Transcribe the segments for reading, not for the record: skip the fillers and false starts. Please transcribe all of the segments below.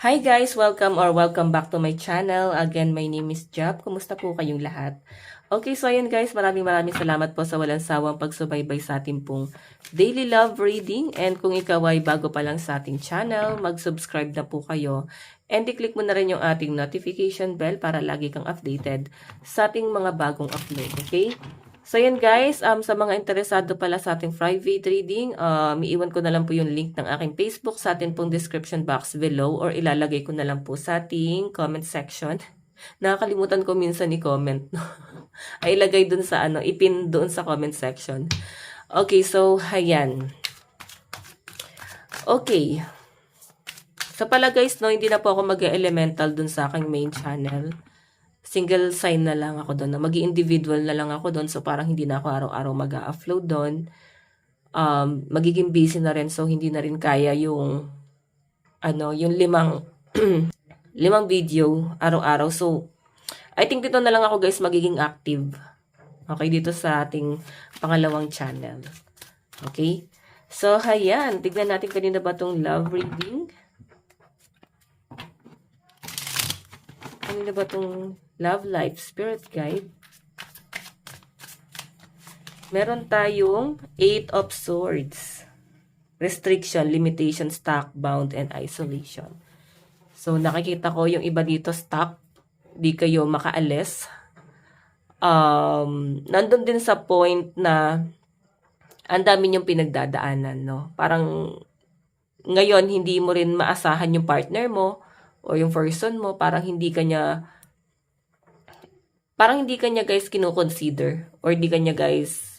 Hi guys! Welcome back to my channel. Again, my name is Jab. Kumusta po kayong lahat? Okay, so ayan guys, maraming salamat po sa walang sawang pagsubaybay sa ating pong daily love reading. And kung ikaw ay bago pa lang sa ating channel, mag-subscribe na po kayo. And i-click mo na rin yung ating notification bell para lagi kang updated sa ating mga bagong upload. Okay? So yan guys, sa mga interesado pala sa ating private reading, iiwan ko na lang po yung link ng aking Facebook sa ating pong description box below or ilalagay ko na lang po sa ating comment section. Nakakalimutan ko minsan i-comment. Ay ilagay dun sa ipin doon sa comment section. Okay, so ayan. Okay. So pala guys, no, hindi na po ako mag-elemental dun sa aking main channel. Single sign na lang ako doon. Mag-individual na lang ako doon. So, parang hindi na ako araw-araw mag-upload doon. Magiging busy na rin. So, hindi na rin kaya yung yung limang video araw-araw. So, I think dito na lang ako guys magiging active. Okay, dito sa ating pangalawang channel. Okay? So, hayan. Tignan natin kanina ba itong love reading. Kanina ba itong love life spirit guide? Meron tayong 8 of swords. Restriction, limitation, stuck, bound, and isolation. So, nakikita ko yung iba dito stuck. Di kayo makaalis. Nandun din sa point na ang dami niyong pinagdadaanan, no? Parang ngayon, hindi mo rin maasahan yung partner mo o yung person mo. Parang hindi kanya guys kino-consider or hindi kanya guys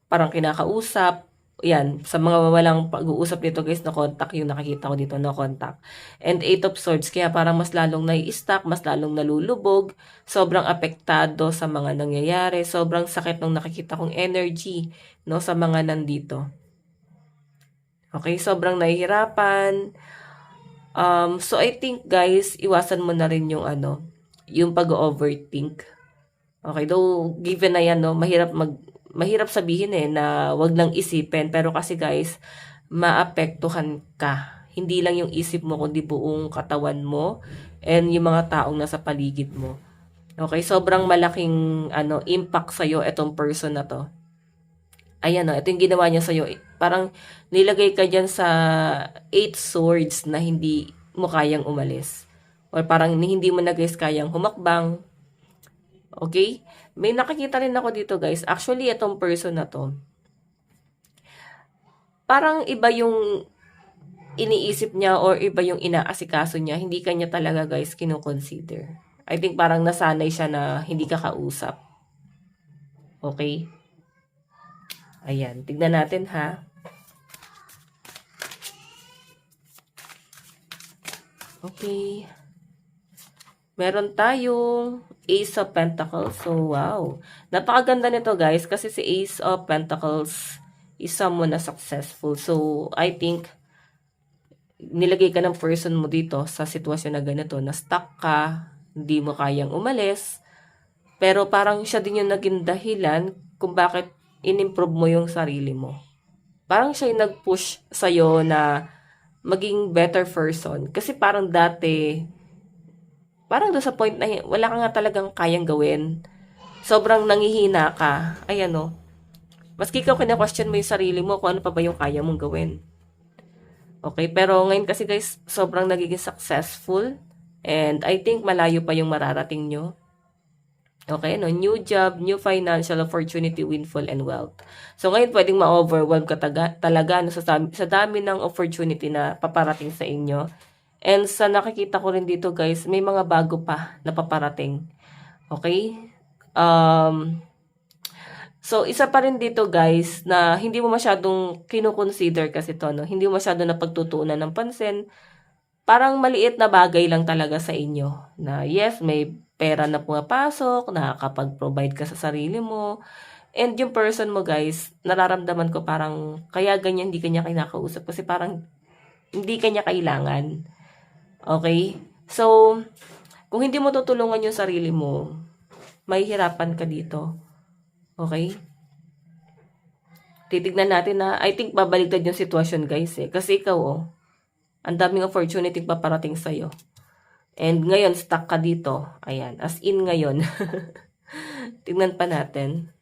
parang kinakausap. Yan, sa mga walang pag-uusap dito guys, no contact yung nakikita ko dito, no contact. And 8 of swords, kaya parang mas lalong nai-stuck, mas lalong nalulubog, sobrang apektado sa mga nangyayari, sobrang sakit nung nakikita kong energy, no, sa mga nandito. Okay, sobrang nahihirapan. So I think guys, iwasan mo na rin yung yung pag-overthink. Okay, though given na yan, no, mahirap sabihin na wag lang isipin, pero kasi guys, maapektuhan ka. Hindi lang yung isip mo kundi buong katawan mo and yung mga taong nasa paligid mo. Okay, sobrang malaking impact sa iyo etong person na to. Ayan, ito yung ginawa niya sa iyo. Parang nilagay ka diyan sa 8 swords na hindi mo kayang umalis. Or parang hindi mo na guys kayang humakbang. Okay? May nakikita rin ako dito guys. Actually, itong person na to, parang iba yung iniisip niya or iba yung inaasikaso niya. Hindi kanya talaga guys kino-consider. I think parang nasanay siya na hindi ka kausap. Okay? Ayan. Tignan natin ha. Okay. Meron tayong Ace of Pentacles. So, wow. Napakaganda nito, guys. Kasi si Ace of Pentacles is someone na successful. So, I think, nilagay ka ng person mo dito sa sitwasyon na ganito, na stuck ka, hindi mo kayang umalis. Pero parang siya din yung naging dahilan kung bakit in-improve mo yung sarili mo. Parang siya yung nag-push sa'yo na maging better person. Kasi parang dati, parang doon sa point na wala ka nga talagang kayang gawin. Sobrang nangihina ka. Ayan o. Maski ikaw kina-question mo yung sarili mo kung ano pa ba yung kaya mong gawin. Okay, pero ngayon kasi guys, sobrang nagiging successful. And I think malayo pa yung mararating nyo. Okay, no? New job, new financial opportunity, windfall, and wealth. So ngayon pwedeng ma-overwhelm ka talaga no, sa dami ng opportunity na paparating sa inyo. And sa nakikita ko rin dito guys, may mga bago pa na paparating. Okay? So, isa pa rin dito guys, na hindi mo masyadong kino-consider kasi to, no? Hindi mo masyadong napagtutuunan ng pansin. Parang maliit na bagay lang talaga sa inyo. Na yes, may pera na pumapasok, nakakapag-provide ka sa sarili mo. And yung person mo guys, nararamdaman ko parang, kaya ganyan hindi kanya kinakausap kasi parang hindi kanya kailangan. Okay? So, kung hindi mo tutulungan yung sarili mo, mahihirapan ka dito. Okay? Titignan natin na, I think babaligtad yung sitwasyon guys eh. Kasi ikaw Ang daming opportunity paparating sa'yo. And ngayon, stuck ka dito. Ayan, as in ngayon. Tingnan pa natin.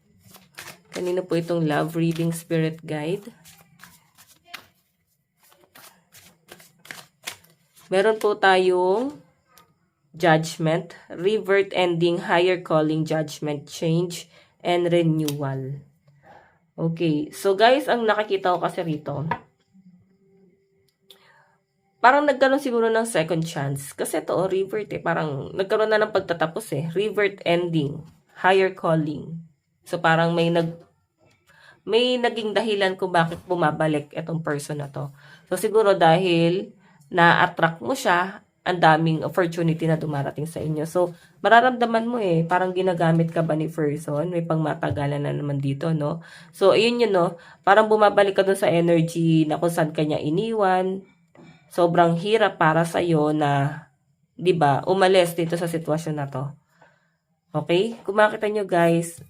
Kanino po itong love reading spirit guide? Meron po tayong judgment, revert ending, higher calling, judgment, change, and renewal. Okay, so guys, ang nakikita ko kasi rito, parang nagkaroon siguro ng second chance. Kasi ito, revert parang nagkaroon na ng pagtatapos revert ending, higher calling. So parang may naging dahilan kung bakit bumabalik itong person na to. So siguro dahil na-attract mo siya, ang daming opportunity na dumarating sa inyo. So, mararamdaman mo parang ginagamit ka ba ni person? May pangmatagalan na naman dito, no? So, ayun yun, no? Parang bumabalik ka dun sa energy na kung saan kanya iniwan. Sobrang hirap para sa'yo na, di ba, umalis dito sa sitwasyon na to. Okay? Kung makita nyo, guys,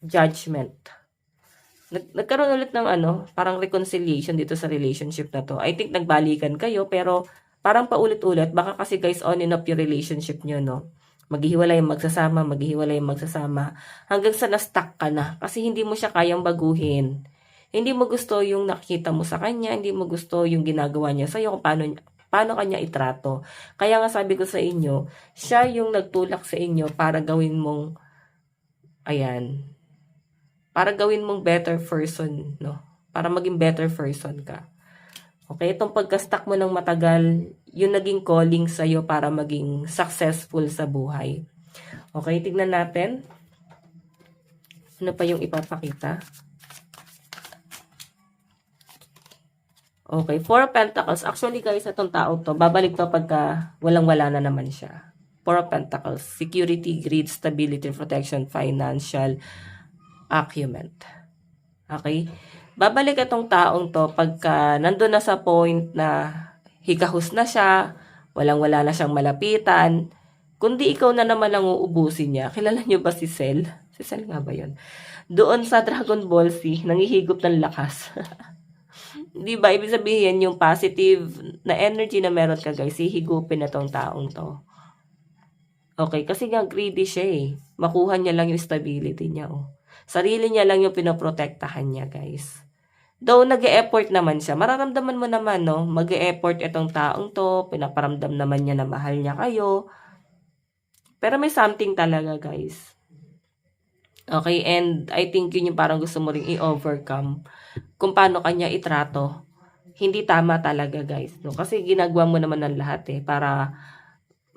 judgment. Nagkaroon ulit ng parang reconciliation dito sa relationship na to. I think nagbalikan kayo, pero parang paulit-ulit, baka kasi guys on and off yung relationship nyo, no? Maghihiwalay magsasama, maghihiwalay magsasama, hanggang sa na-stuck ka na, kasi hindi mo siya kayang baguhin. Hindi mo gusto yung nakikita mo sa kanya, hindi mo gusto yung ginagawa niya sa'yo, kung paano kanya itrato. Kaya nga sabi ko sa inyo, siya yung nagtulak sa inyo para gawin mong, para gawin mong better person, no? Para maging better person ka. Okay, itong pagka-stuck mo ng matagal, yung naging calling sa'yo para maging successful sa buhay. Okay, tignan natin. Ano pa yung ipapakita? Okay, Four of Pentacles. Actually guys, itong tao to, babalik to pagka walang-wala na naman siya. Four of Pentacles. Security, greed, stability, protection, financial, acumen. Okay? Babalik itong taong to pagka nandun na sa point na hikahos na siya, walang-wala na siyang malapitan, kundi ikaw na naman ang uubusin niya. Kilala niyo ba si Cell? Si Cell nga ba yun? Doon sa Dragon Ball Z, nangihigop ng lakas. Di ba? Ibig sabihin, yung positive na energy na meron ka guys, hihigupin na tong taong to. Okay, kasi nga greedy siya Makuha niya lang yung stability niya Sarili niya lang yung pinoprotektahan niya guys. Though nag-e-effort naman siya, mararamdaman mo naman, no? Mag-e-effort itong taong to, pinaparamdam naman niya na mahal niya kayo. Pero may something talaga, guys. Okay, and I think yun yung parang gusto mo ring i-overcome. Kung paano kanya itrato. Hindi tama talaga, guys. No? Kasi ginagawa mo naman ng lahat para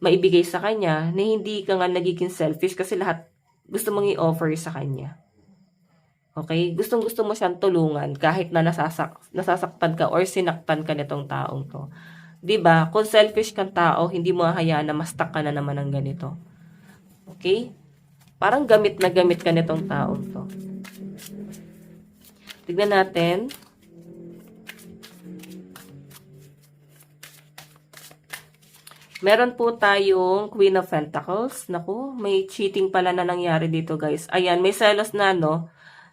maibigay sa kanya na hindi ka nga nagiging selfish kasi lahat gusto mong i-offer sa kanya. Okay? Gustong-gusto mo siyang tulungan kahit na nasasaktan ka or sinaktan ka nitong taong to. 'Di ba? Kung selfish kang tao, hindi mo hahayaan na ma-stuck ka na naman ng ganito. Okay? Parang gamit na gamit ka nitong taong to. Tignan natin. Meron po tayong Queen of Pentacles. Naku, may cheating pala na nangyari dito, guys. Ayan, may selos na, no?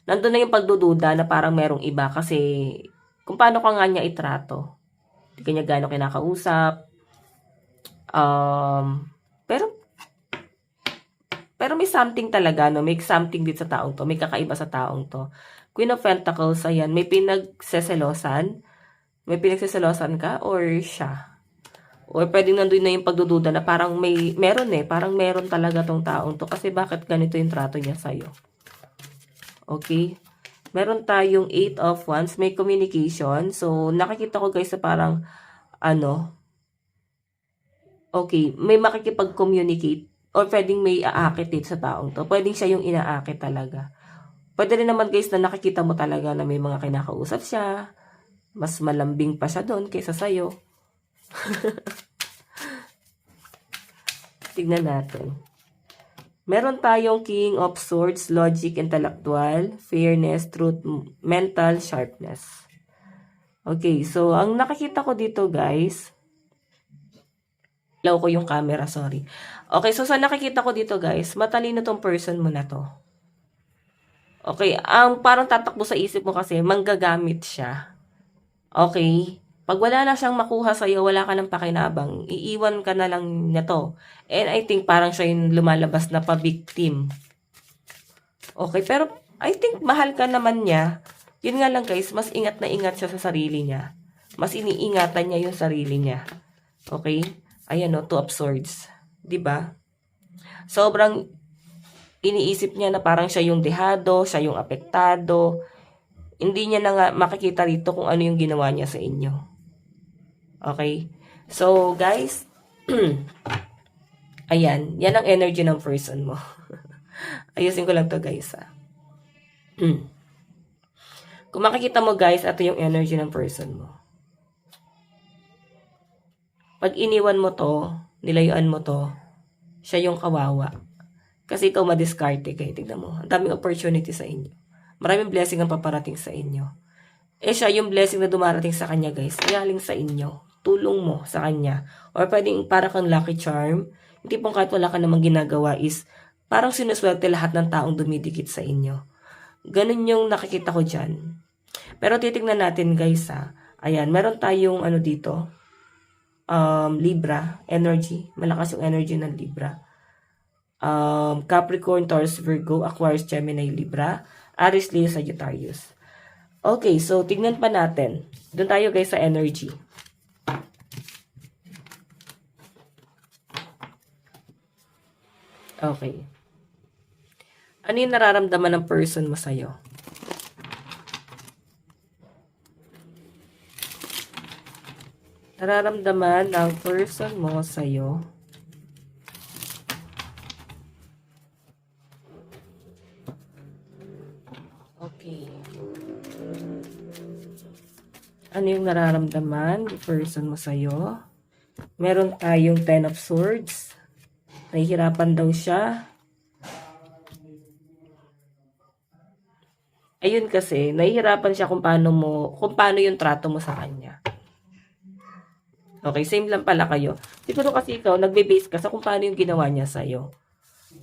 Nandun na yung pagdududa na parang merong iba kasi kung paano ka nga niya itrato. Hindi ka niya gano'ng kinakausap. Pero may something talaga, no? May something dito sa taong to. May kakaiba sa taong to. Queen of Pentacles, ayan, may pinagseselosan. May pinagseselosan ka or siya? Or pwedeng nandun na yung pagdududa na parang parang meron talaga tong taong to. Kasi bakit ganito yung trato niya sa'yo? Okay? Meron tayong 8 of Wands. May communication. So, nakikita ko guys sa parang, okay, may makikipag-communicate or pwedeng may aakit dito sa taong to. Pwedeng siya yung inaakit talaga. Pwede rin naman guys na nakikita mo talaga na may mga kinakausap siya. Mas malambing pa siya doon kaysa sa'yo. Tignan natin. Meron tayong King of Swords, logic, intellectual, fairness, truth, mental, sharpness. Okay, so ang nakikita ko dito guys, ilaw ko yung camera, sorry. Okay, so sa nakikita ko dito guys, matalino tong person mo na to. Okay, ang parang tatakbo sa isip mo kasi, manggagamit siya. Okay? Pag wala na siyang makuha sa'yo, wala ka ng pakinabang, iiwan ka na lang niya to. And I think parang siya yung lumalabas na pa-victim. Okay, pero I think mahal ka naman niya. Yun nga lang guys, mas ingat na ingat siya sa sarili niya. Mas iniingatan niya yung sarili niya. Okay? Ayan o, 2 of Swords. Diba? Sobrang iniisip niya na parang siya yung dehado, siya yung apektado. Hindi niya na nga makikita rito kung ano yung ginawa niya sa inyo. Okay? So, guys, ayan. Yan ang energy ng person mo. Ayusin ko lang to guys, ha. Kung makikita mo, guys, ito yung energy ng person mo. Pag iniwan mo to, nilayuan mo to, siya yung kawawa. Kasi ikaw madiskarte kayo. Tignan mo. Ang daming opportunity sa inyo. Maraming blessing ang paparating sa inyo. Siya yung blessing na dumarating sa kanya, guys. Galing sa inyo. Tulong mo sa kanya. Or pwedeng para kang lucky charm. Hindi pong kahit wala ka namang ginagawa is parang sinuswerte lahat ng taong dumidikit sa inyo. Ganun yung nakikita ko dyan. Pero titignan natin, guys, ha. Ayan, meron tayong ano dito. Libra, energy. Malakas yung energy ng Libra. Capricorn, Taurus, Virgo, Aquarius, Gemini, Libra, Aries, Leo, Sagittarius. Okay, so tignan pa natin. Doon tayo guys sa energy. Okay. Ano yung nararamdaman ng person mo sa'yo? Nararamdaman ng person mo sa'yo. Okay. Ano yung nararamdaman ng person mo sa'yo? Meron tayong 10 of Swords. Nahihirapan daw siya. Ayun kasi, nahihirapan siya kung paano yung trato mo sa kanya. Okay, same lang pala kayo. Siguro kasi ikaw, nagbe-base ka sa kung paano yung ginawa niya sa'yo.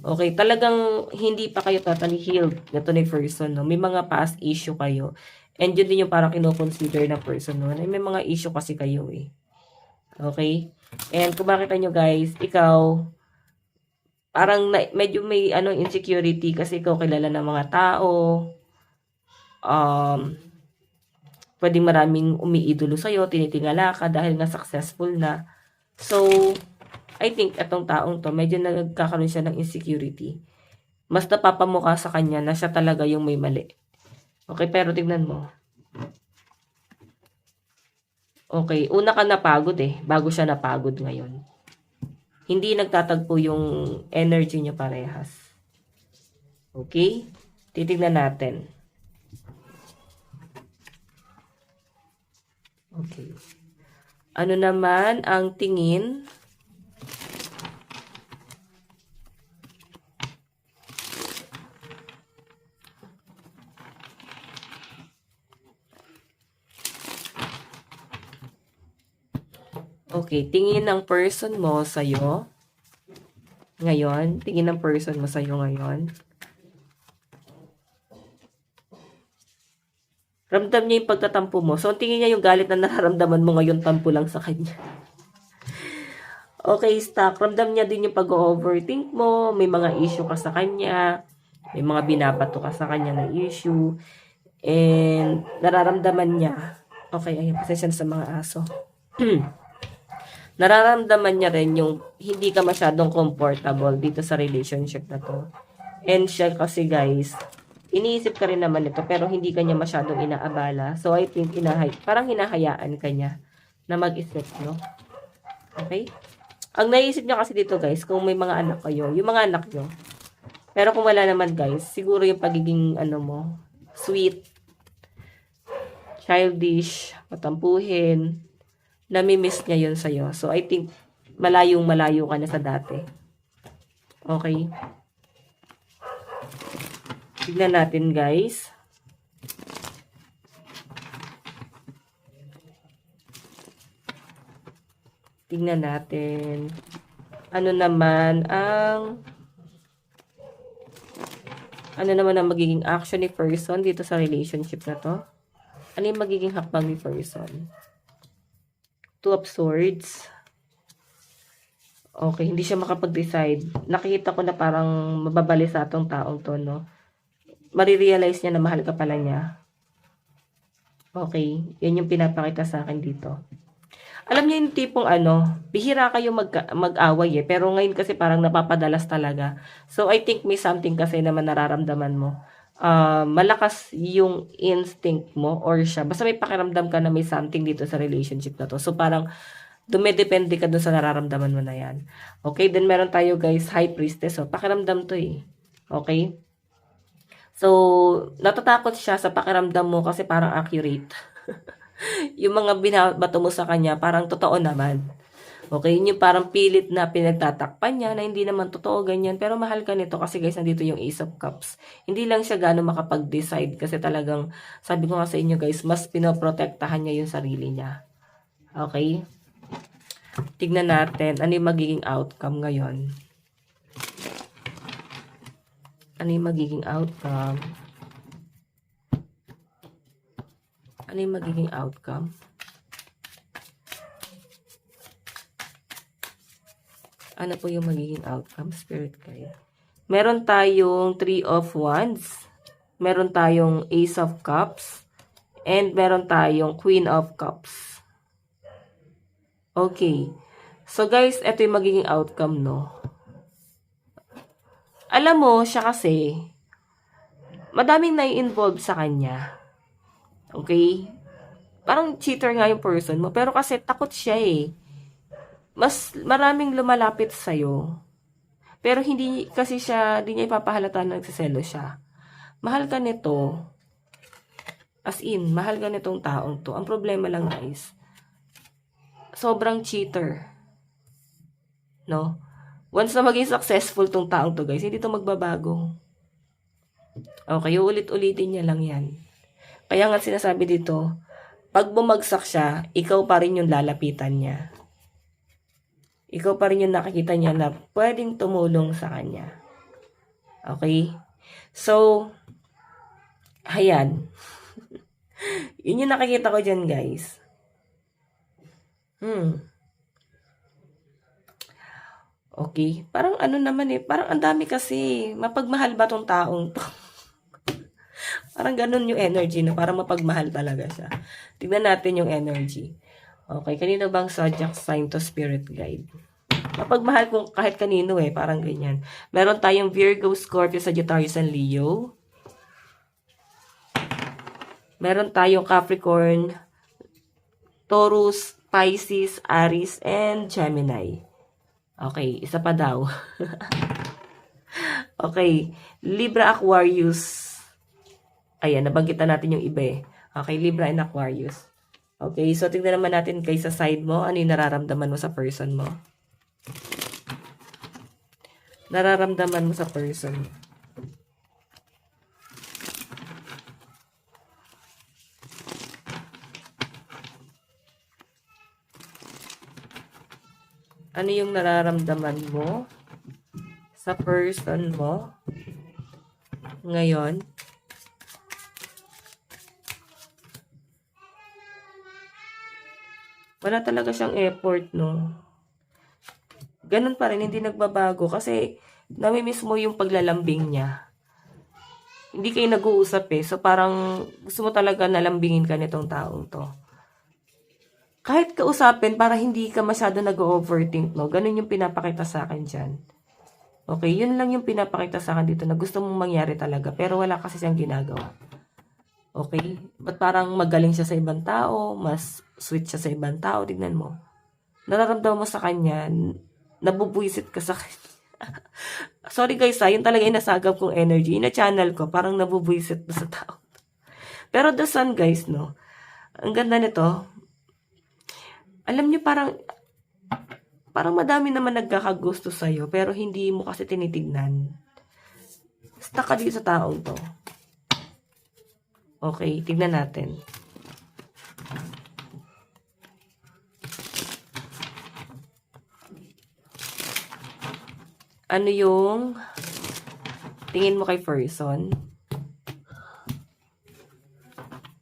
Okay, talagang hindi pa kayo totally healed na to ni person, no? May mga past issue kayo. And yun din yung parang kinoconsider ng person, no? May mga issue kasi kayo, eh. Okay? And kung makita nyo, guys, ikaw, parang medyo may insecurity kasi ikaw kilala ng mga tao. Pwedeng maraming umiidolo sa'yo, tinitingala ka dahil nga successful na. So, I think itong taong to, medyo nagkakaroon siya ng insecurity. Mas napapamukha sa kanya na siya talaga yung may mali. Okay, pero tignan mo. Okay, una ka napagod bago siya napagod ngayon. Hindi nagtatagpo yung energy niya parehas. Okay? Titignan natin. Okay. Ano naman ang tingin? Okay, tingin ng person mo sa'yo. Ngayon, tingin ng person mo sa'yo ngayon. Ramdam niya yung pagtatampo mo. So, ang tingin niya yung galit na nararamdaman mo ngayon, tampo lang sa kanya. Okay, stuck. Ramdam niya din yung pag-overthink mo. May mga issue ka sa kanya. May mga binabato ka sa kanya na issue. And, nararamdaman niya. Okay, ayun, pasensya sa mga aso. Nararamdaman niya rin yung hindi ka masyadong comfortable dito sa relationship na to. And siya kasi guys, iniisip ka rin naman ito pero hindi ka niya masyadong inaabala. So I think parang hinahayaan ka niya na mag-isip, no? Okay? Ang naisip niya kasi dito guys, kung may mga anak kayo, yung mga anak nyo. Pero kung wala naman guys, siguro yung pagiging mo, sweet, childish, matampuhin, nami-miss niya yun sa'yo. So, I think, malayo ka na sa dati. Okay? Tignan natin, guys. Tignan natin. Ano naman ang magiging action ni person dito sa relationship na to? Ano yung magiging hakbang ni person? Two of Swords. Okay, hindi siya makapag-decide. Nakikita ko na parang mababalisa tong taong to, no? Marirealize niya na mahal ka pala niya. Okay, yun yung pinapakita sa akin dito. Alam niyo yung tipong bihira kayo mag-away eh. Pero ngayon kasi parang napapadalas talaga. So, I think may something kasi naman nararamdaman mo. Malakas yung instinct mo or siya. Basta may pakiramdam ka na may something dito sa relationship na to. So, parang dumedepende ka dun sa nararamdaman mo na yan. Okay, then meron tayo guys, High Priestess. So, pakiramdam to eh. Okay? So, natatakot siya sa pakiramdam mo kasi parang accurate. Yung mga binabato mo sa kanya, parang totoo naman. Okay, yun yung parang pilit na pinagtatakpan niya na hindi naman totoo ganyan. Pero mahal ka nito kasi guys, nandito yung Ace of Cups. Hindi lang siya gano'ng makapag-decide kasi talagang, sabi ko nga sa inyo guys, mas pinoprotektahan niya yung sarili niya. Okay? Tignan natin, ano yung magiging outcome ngayon. Ano yung magiging outcome? Ano yung magiging outcome? Ano po yung magiging outcome, Spirit Guide? Meron tayong 3 of Wands. Meron tayong Ace of Cups. And meron tayong Queen of Cups. Okay. So guys, ito yung magiging outcome, no? Alam mo, siya kasi, madaming nai-involve sa kanya. Okay? Parang cheater nga yung person mo. Pero kasi takot siya eh. Mas maraming lumalapit sa'yo. Pero hindi kasi siya, di niya ipapahalata na nagsiselo siya. Mahal ka nito. As in, mahal ka nitong taong to. Ang problema lang guys, sobrang cheater. No? Once na maging successful tong taong to guys, hindi to magbabago. Okay, ulit-ulitin niya lang yan. Kaya nga sinasabi dito, pag bumagsak siya, ikaw pa rin yung lalapitan niya. Ikaw pa rin yung nakikita niya na pwedeng tumulong sa kanya. Okay? So, ayan. Yun yung nakikita ko dyan, guys. Okay. Parang ano naman eh. Parang ang dami kasi. Mapagmahal ba tong taong to? Parang ganun yung energy na parang mapagmahal talaga siya. Tignan natin yung energy. Okay. Kanino bang zodiac sign to, Spirit Guide? Mapagmahal kung kahit kanino eh. Parang ganyan. Meron tayong Virgo, Scorpio, Sagittarius, and Leo. Meron tayong Capricorn, Taurus, Pisces, Aries, and Gemini. Okay, isa pa daw. Okay, Libra, Aquarius. Ayan, nabanggitan natin yung iba eh. Okay, Libra and Aquarius. Okay, so tignan naman natin kay sa side mo, ano yung nararamdaman mo sa person mo. Nararamdaman mo sa person mo. Ano yung nararamdaman mo sa person mo ngayon? Wala talaga siyang effort, no? Ganun pa rin, hindi nagbabago kasi namimiss mo yung paglalambing niya. Hindi kayo nag-uusap eh. So parang gusto mo talaga nalambingin ka nitong taong to. Kahit kausapin, para hindi ka masyado nag-overthink, no? Ganun yung pinapakita sa akin dyan. Okay, yun lang yung pinapakita sa akin dito na gusto mong mangyari talaga. Pero wala kasi siyang ginagawa. Okay? Ba't parang magaling siya sa ibang tao, mas sweet siya sa ibang tao, tignan mo. Nararamdaman mo sa kanya, nabubuisit ka sa kanya. Sorry guys yun talaga yung nasagap kong energy. Ina-channel ko, parang nabubuisit na sa tao. Pero the sun guys, no? Ang ganda nito. Alam niyo parang madami naman nagkakagusto sa'yo, pero hindi mo kasi tinitignan. Stuck ka dito sa taong to. Okay, tignan natin. Ano yung tingin mo kay person?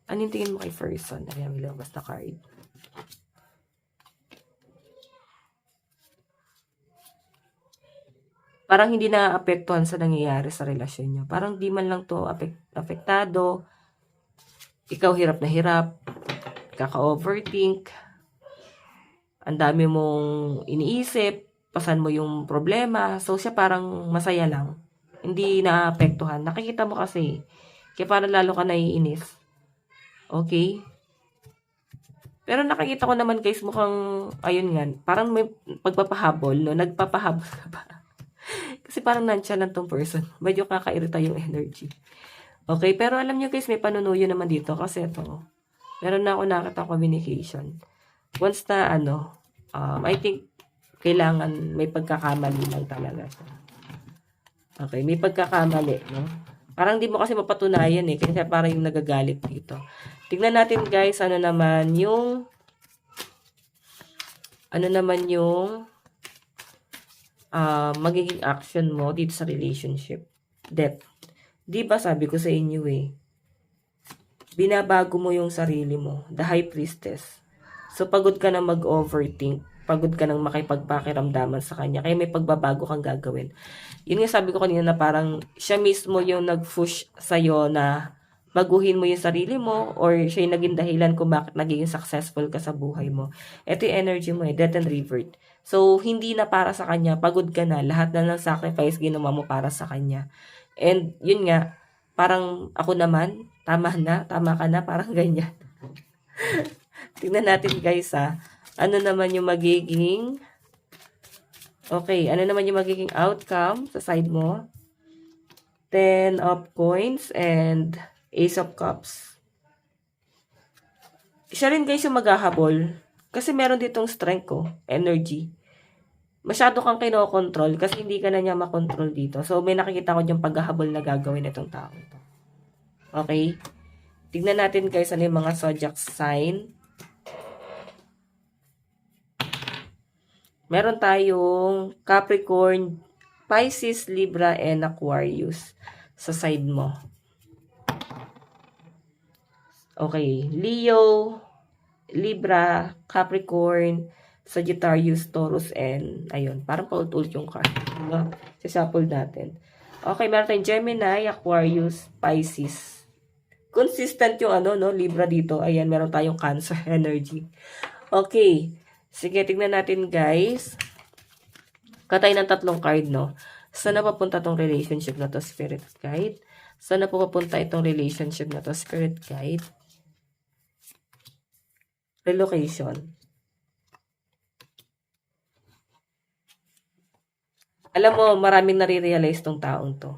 Ano yung tingin mo kay person? Ayan, may lumabas na card. parang hindi naapektuhan sa nangyayari sa relasyon nyo. Parang di man lang to apektado. Ikaw hirap na hirap, kaka-overthink, ang dami mong iniisip, pasan mo yung problema. So, siya parang masaya lang. Hindi naapektuhan. Nakikita mo kasi. Kaya parang lalo ka naiinis. Okay? Pero nakikita ko naman guys, mukhang, ayun nga, parang may pagpapahabol, no? Nagpapahabol ka pa. Kasi parang nonchalant tong person. Medyo kakairita yung energy. Okay, pero alam nyo guys, may panunuyo naman dito kasi ito. Meron na ako nakita communication. Once na I think kailangan may pagkakamali lang talaga siya. Okay, may pagkakamali, no? Parang di mo kasi mapatunayan eh, kasi parang yung nagagalit dito. Tignan natin guys, ano naman yung magiging action mo dito sa relationship. Death. Di ba sabi ko sa inyo eh, binabago mo yung sarili mo. The High Priestess. So, pagod ka na mag-overthink. Pagod ka nang makipagpakiramdaman sa kanya. Kaya may pagbabago kang gagawin. Yun nga sabi ko kanina na parang siya mismo yung nag-push sa'yo na baguhin mo yung sarili mo or siya yung naging dahilan kung bakit naging successful ka sa buhay mo. Ito yung energy mo eh, death and revert. So, hindi na para sa kanya, pagod ka na, lahat na ng sacrifice ginawa mo para sa kanya. And, yun nga, parang ako naman, tama ka na, parang ganyan. Tingnan natin guys ano naman yung magiging outcome sa side mo. 10 of coins and Ace of Cups. Siya rin guys yung maghahabol. Kasi meron ditong strength energy. Masyado kang kinokontrol kasi hindi ka na niya makontrol dito. So, may nakikita ko yung paghahabol na gagawin itong tao ito. Okay? Tignan natin guys ano yung mga zodiac sign. Meron tayong Capricorn, Pisces, Libra, and Aquarius sa side mo. Okay, Leo, Libra, Capricorn, Sagittarius, Taurus, and ayun, parang paulit-ulit yung card. Diba? Sashuffle natin. Okay, meron tayong Gemini, Aquarius, Pisces. Consistent yung Libra dito. Ayan, meron tayong Cancer energy. Okay. Sige, tignan natin guys. Katay ng 3 card, no? Saan na papunta tong relationship na to, Spirit Guide? Saan na papunta itong relationship na to, Spirit Guide? Relocation. Alam mo, maraming nare-realize tong taong to.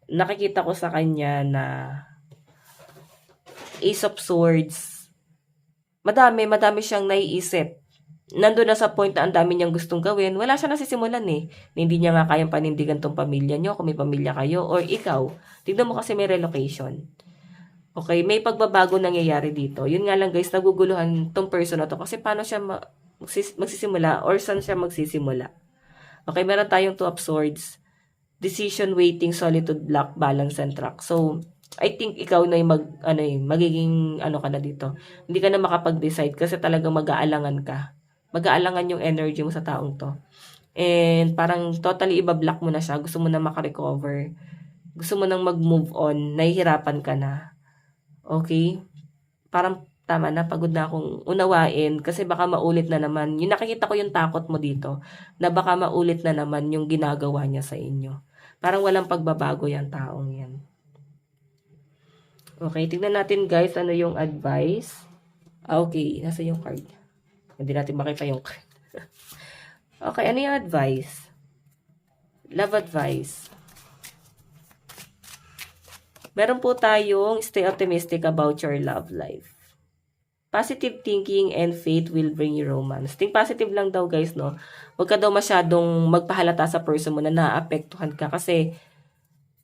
Nakikita ko sa kanya na Ace of Swords. Madami siyang naiisip. Nandun na sa point na ang dami niyang gustong gawin. Wala siya nasisimulan eh. Hindi niya nga kayang panindigan tong pamilya niyo, kung may pamilya kayo, or ikaw. Tignan mo kasi may relocation. Okay, may pagbabago nangyayari dito. Yun nga lang guys, naguguluhan tong person na to. Kasi paano siya magsisimula or saan siya magsisimula. Okay, meron tayong 2 of Swords. Decision, waiting, solitude, block, balance, and track. So, I think ikaw na yung magiging ka na dito. Hindi ka na makapag-decide kasi talagang mag-aalangan ka. Mag-aalangan yung energy mo sa taong to. And parang totally iba-block mo na siya. Gusto mo na makarecover. Gusto mo nang mag-move on. Nahihirapan ka na. Okay? Parang tama na, pagod na akong unawain kasi baka maulit na naman. Yung nakikita ko yung takot mo dito na baka maulit na naman yung ginagawa niya sa inyo. Parang walang pagbabago yung taong yan. Okay, tignan natin guys, ano yung advice. Okay, nasa yung card. Hindi natin makita yung card. Okay, ano yung advice? Love advice. Meron po tayong stay optimistic about your love life. Positive thinking and faith will bring you romance. Think positive lang daw guys, no? Huwag ka daw masyadong magpahalata sa person mo na naapektuhan ka kasi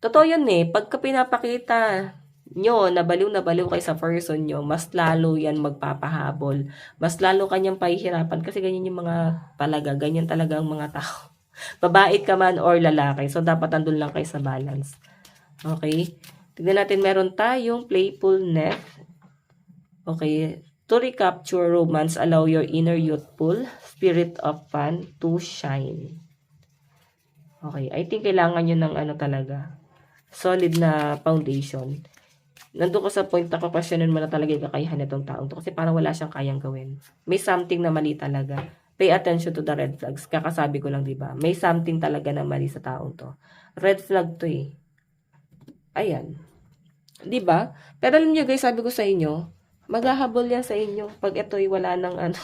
totoo yun eh. Pagka pinapakita nyo, nabaliw kayo sa person nyo, mas lalo yan magpapahabol. Mas lalo kanyang pahihirapan kasi ganyan yung ganyan talaga ang mga tao. Babait ka man or lalaki. So, dapat andun lang kayo sa balance. Okay? Tignan natin, meron tayong playfulness. Okay. To recapture romance, allow your inner youthful spirit of fun to shine. Okay, I think kailangan nyo ng ano talaga, solid na foundation. Nandun ka sa point na kapasyonan mo na talaga yung kakayahan nitong taong to kasi parang wala siyang kayang gawin. May something na mali talaga. Pay attention to the red flags. Kakasabi ko lang, diba? May something talaga na mali sa taong to. Red flag to eh. Ayan. Diba? Pero alam nyo guys, sabi ko sa inyo, maghahabol yan sa inyo pag ito'y wala nang ano,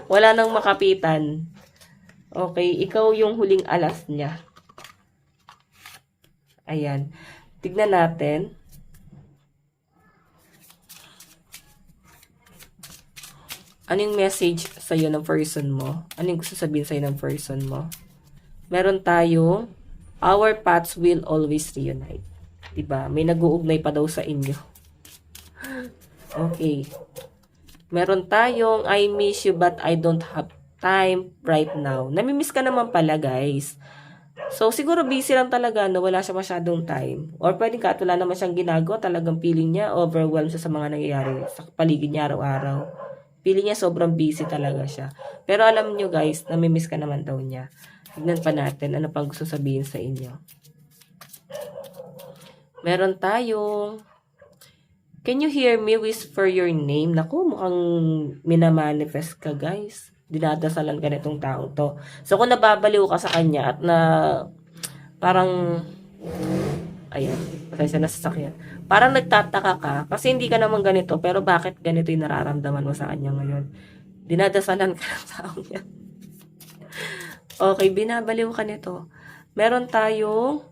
wala nang makapitan. Okay, ikaw yung huling alas niya. Ayan. Tignan natin. Ano yung message sa'yo ng person mo? Ano yung gusto sabihin sa'yo ng person mo? Meron tayong, our paths will always reunite. Diba? May nag-uugnay pa daw sa inyo. Okay. Meron tayong, I miss you but I don't have time right now. Namimiss ka naman pala, guys. So, siguro busy lang talaga, no? Wala siya masyadong time. Or pwedeng kahit wala naman siyang ginagawa, talagang feeling niya, overwhelmed siya sa mga nangyayari sa paligid niya araw-araw. Feeling niya sobrang busy talaga siya. Pero alam niyo guys, namimiss ka naman daw niya. Tignan pa natin, ano pang gusto sabihin sa inyo. Meron tayong, can you hear me whisper your name? Naku, mukhang minamanifest ka guys. Dinadasalan ka nitong tao to. So kung nababaliw ka sa kanya at na parang, ayan, pasensya na sasakyan. Parang nagtataka ka kasi hindi ka naman ganito pero bakit ganito yung nararamdaman mo sa kanya ngayon? Dinadasalan ka ng tao niya. Okay, binabaliw ka nito. Meron tayong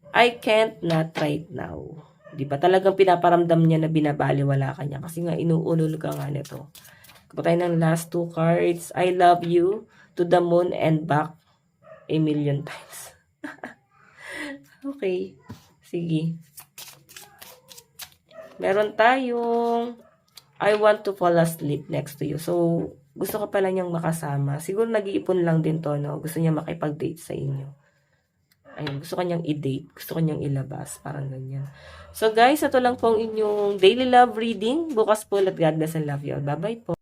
I can't not right now. Di ba? Talagang pinaparamdam niya na binabaliwala ka niya kasi nga inuulol ka nga nito. Kapag tayo ng last two cards, I love you to the moon and back a million times. Okay. Sige. Meron tayong I want to fall asleep next to you. So, gusto ka pala niyang makasama. Siguro nag-iipon lang din to, no? Gusto niya makipag-date sa inyo. Ayun, gusto kanyang i-date. Gusto kanyang ilabas. Parang ganyan. So, guys, ito lang pong inyong daily love reading. Bukas po, let God bless and love you all. Bye-bye po.